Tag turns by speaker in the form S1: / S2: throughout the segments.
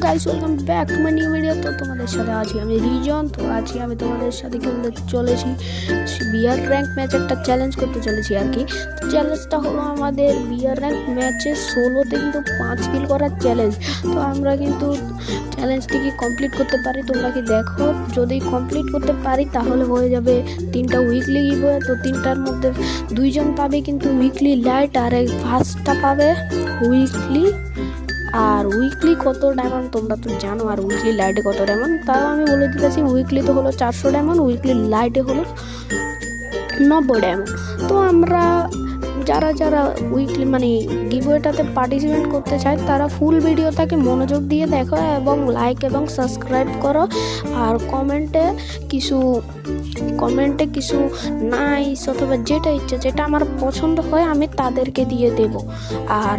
S1: Guys welcome back to my new video. তো তোমাদের সাথে আছি আমি রিজন। তো আজকে আমি তোমাদের সাথে খেলতে চলেছি বিয়ার র্যাঙ্ক ম্যাচ, একটা চ্যালেঞ্জ করতে চলেছি আর কি। তো চ্যালেঞ্জটা হলো আমাদের বিয়ার র্যাঙ্ক ম্যাচে 16তে কিন্তু 5 কিল করার চ্যালেঞ্জ। তো আমরা কিন্তু চ্যালেঞ্জটি কি কমপ্লিট করতে পারি তোমরা কি দেখো। যদি কমপ্লিট করতে পারি তাহলে হয়ে যাবে 3টা উইকলি গিভওয়ে। তো 3টার মধ্যে 2জন পাবে কিন্তু উইকলি লাইট, আর ফার্স্টটা পাবে উইকলি। আর উইকলি কত ডায়মন্ড তোমরা তো জানো, আর উইকলি লাইটে কত ডায়মন্ড তাও আমি বলে দিতেছি। উইকলি তো হলো 400 ডায়মন্ড, উইকলি লাইটে হলো 90 ডায়মন্ড। তো আমরা যারা যারা উইকলি মানে গিভওয়েটাতে পার্টিসিপেট করতে চায় তারা ফুল ভিডিওটাকে মনোযোগ দিয়ে দেখো এবং লাইক এবং সাবস্ক্রাইব করো। আর কমেন্টে কিছু নাইস অথবা যেটা ইচ্ছে, যেটা আমার পছন্দ হয় আমি তাদেরকে দিয়ে দেব। আর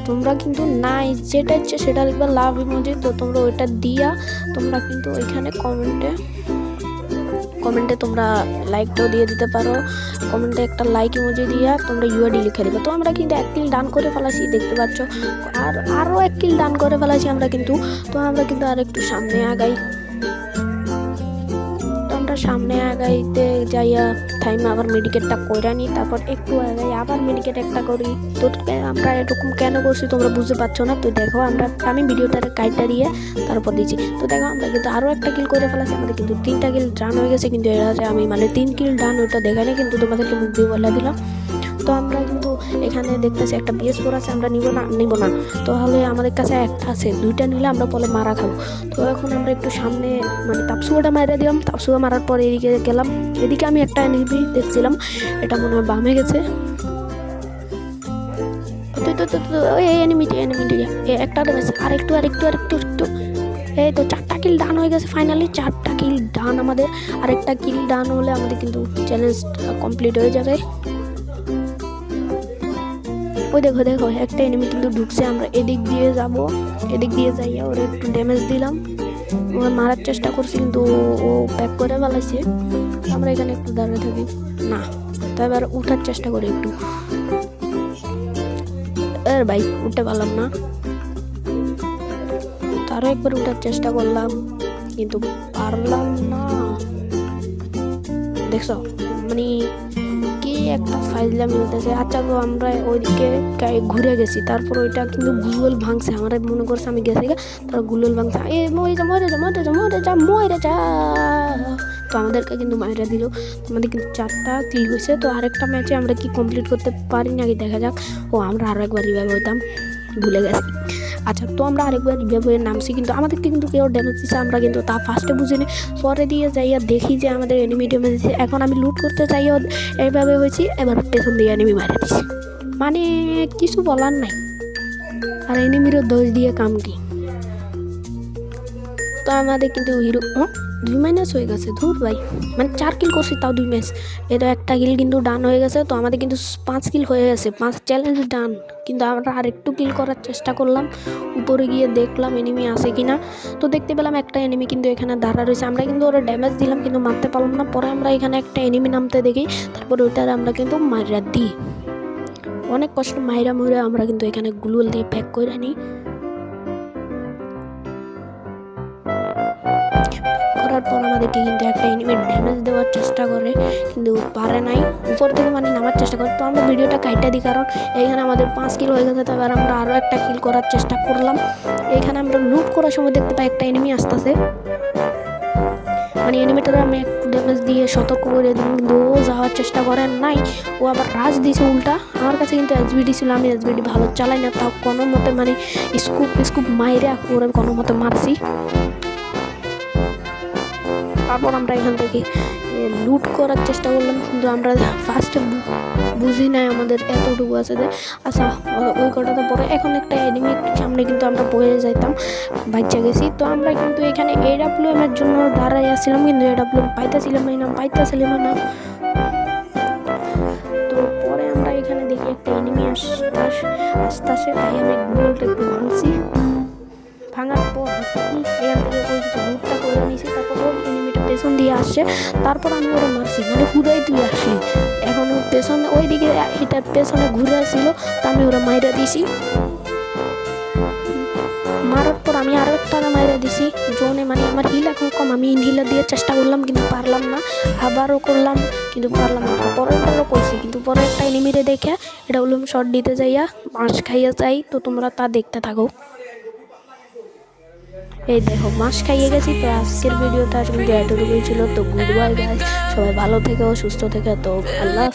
S1: তোমরা কিন্তু নাইস যেটা ইচ্ছে সেটা লিখবে লাভ ইমোজি। তো তোমরা ওইটা দিয়া তোমরা কিন্তু ওইখানে কমেন্টে তোমরা লাইকটাও দিয়ে দিতে পারো। কমেন্টে একটা লাইক ইমোজি দিয়া তোমরা ইউআইডি লিখে দিবে। তো আমরা কিন্তু 1 কিল ডান করে ফেলাছি দেখতে পাচ্ছ, আর আরও 1 কিল ডান করে ফেলাছি আমরা কিন্তু। তো আমরা কিন্তু আর একটু সামনে আগাই। তো আমরা সামনে আগাইতে যাইয়া টাইম আবার মেডিকেটটা কইরা নিই, তারপর একটু আগাই আবার মেডিকেট একটা করি। তো আমরা এরকম কেন করছি তোমরা বুঝতে পারছো না। তো দেখো আমি ভিডিওটার কাইটটা দিয়ে তারপর দিচ্ছি। তো দেখো আমরা কিন্তু আরও একটা কিল করে ফেলাছি, আমাদের কিন্তু 3টা কিল ডান হয়ে গেছে। কিন্তু এটাতে আমি 3 কিল ডান ওইটা দেখানে কিন্তু তোমাদেরকে মুখ দিয়ে বলে দিলাম। তো আমরা কিন্তু এখানে দেখতেছি একটা PS4 আছে, আমরা নিব না। তাহলে আমাদের কাছে একটা আছে, 2টা নিলে আমরা পরে মারা খাবো। তো এখন আমরা একটু সামনে তাপসুয়াটা মারা দিলাম। তাপসুয়া মারার পর এদিকে গেলাম। এদিকে আমি একটা এনিমি দেখছিলাম, এটা মনে হয় বামে গেছে। এনিমিটি একটা আর একটু এই তো 4টা কিল ডান হয়ে গেছে। ফাইনালি 4টা কিল ডান আমাদের। আরেকটা কিল ডান হলে আমাদের কিন্তু চ্যালেঞ্জ কমপ্লিট হয়ে যাবে। ওই দেখো একটা এনিমি কিন্তু ঢুকছে। আমরা এদিক দিয়ে যাব, এদিক দিয়ে যাইয়া ওর একটু ড্যামেজ দিলাম। মারার চেষ্টা করছি কিন্তু ও ব্যাক করে ফেলাইছে। আমরা এখানে একটু দাঁড়িয়ে থাকি না, তো এবার উঠার চেষ্টা করি একটু। ভাই উঠতে পারলাম না, তারও একবার উঠার চেষ্টা করলাম কিন্তু পারলাম না। দেখছো কি একটা ফাইজলামি হতেছে। আচ্ছা তো আমরা ওইদিকে ঘুরে গেছি, তারপর ওইটা কিন্তু গুগল ভাঙছে। আমার মনে করছে আমি গেছি, তারা গুগল ভাঙছে। মরে যা। তো আমাদেরকে কিন্তু মাইরা দিল। আমাদের কিন্তু 4টা কিল হয়েছে। তো আরেকটা ম্যাচে আমরা কি কমপ্লিট করতে পারি নাকি দেখা যাক। আমরা আরও একবার রিভাইভ হইতাম, ভুলে গেছি। আচ্ছা তো আমরা আরেকবার রিভাইভ হয়ে নামছি, কিন্তু আমাদেরকে কিন্তু কেউ ড্যামেজ দিচ্ছে। আমরা কিন্তু তা ফার্স্টে বুঝিনি, পরে দিয়ে যাইয়া দেখি যে আমাদের এনিমি ড্যামেজ দিচ্ছে। এখন আমি লুট করতে চাইও এইভাবে হয়েছি, এবার পেছন দিয়ে এনিমি মারা দিচ্ছি। কিছু বলার নাই। আর এনিমিরও দোষ দিয়ে কাম কি। তো আমাদের কিন্তু হিরো 2 মাইনাস হয়ে গেছে। ধুর ভাই, 4 কিল করছি তাও 2 ম্যাচ। এটা একটা কিল কিন্তু ডান হয়ে গেছে। তো আমাদের কিন্তু 5 কিল হয়ে গেছে, 5 চ্যালেঞ্জ ডান। কিন্তু আমরা আরেকটু কিল করার চেষ্টা করলাম, উপরে গিয়ে দেখলাম এনিমি আছে কিনা। তো দেখতে পেলাম একটা এনিমি কিন্তু এখানে দাঁড়া রয়েছে। আমরা কিন্তু ওরা ড্যামেজ দিলাম কিন্তু মারতে পারলাম না। পরে আমরা এখানে একটা এনিমি নামতে দেখি, তারপর ওইটার আমরা কিন্তু মাইরা দিই। অনেক কষ্ট মাইরা আমরা কিন্তু এখানে গ্লুয়াল দিয়ে প্যাক করে নিই। করার পর আমাদেরকে কিন্তু একটা এনিমি ড্যামেজ দেওয়ার চেষ্টা করে কিন্তু পারে নাই, উপর থেকে নামার চেষ্টা করে। তো আমরা ভিডিওটা কাইটা দিই, কারণ এইখানে আমাদের 5 কিল হয়ে গেছে। তারপর আমরা আরও একটা কিল করার চেষ্টা করলাম। এইখানে আমরা লুট করার সময় দেখতে পাই একটা এনিমি আসতেছে। এনিমিটারে আমি একটু ড্যামেজ দিয়ে সতর্ক করে দিই, কিন্তু ও যাওয়ার চেষ্টা করেন নাই। ও আবার রাজ দিয়েছে উল্টা। আমার কাছে কিন্তু SBD ছিল, আমি SBD ভালো চালাই না, তাও কোনো মতে স্কুপ মাইরে ওরা কোনো মতে মারছি। তারপর আমরা এখান থেকে লুট করার চেষ্টা করলাম, কিন্তু আমরা ফার্স্টে বুঝি নাই আমাদের এতটুকু আছে যে আচ্ছা ওই কটাতে পরে এখন একটা এনিমির সামনে কিন্তু আমরা পড়ে যাইতাম, বাচ্চা গেছি। তো আমরা কিন্তু এখানে AWM এর জন্য দাঁড়াই আসছিলাম, কিন্তু AWM পাইতেছিলাম না। তো পরে আমরা এখানে দেখি একটা এনিমি আসতেছে, তাই আমি গুগলটা একটু ভাঙছি। ভাঙার পর এখান থেকে লুটটা করে নিয়েছি। তারপর এনিমিটা পেছন দিয়ে আসছে, তারপর আমি ওরা মারছি, হুদাই তুই আসলি। এখন পেছনে ওইদিকে এটার পেছনে ঘুরে আসছিল, তা আমি ওরা মাইরা দিয়েছি। মারার পর আমি আরও একটা আমি ইনহেলার দিয়ে চেষ্টা করলাম কিন্তু পারলাম না, আবারও করলাম কিন্তু পারলাম না, পরেরবারও করছি কিন্তু পরের একটা এনিমিরে দেখে এটা বললাম শর্ট দিতে যাইয়া মাছ খাইয়া যাই। তো তোমরা তা দেখতে থাকো। এই দেখো মাছ খাইয়ে গেছি। তো আজকের ভিডিওটা কিন্তু এতটুকুই ছিল। তো গুড বাই গাইস, সবাই ভালো থেকো, সুস্থ থেকো। তো আল্লাহ।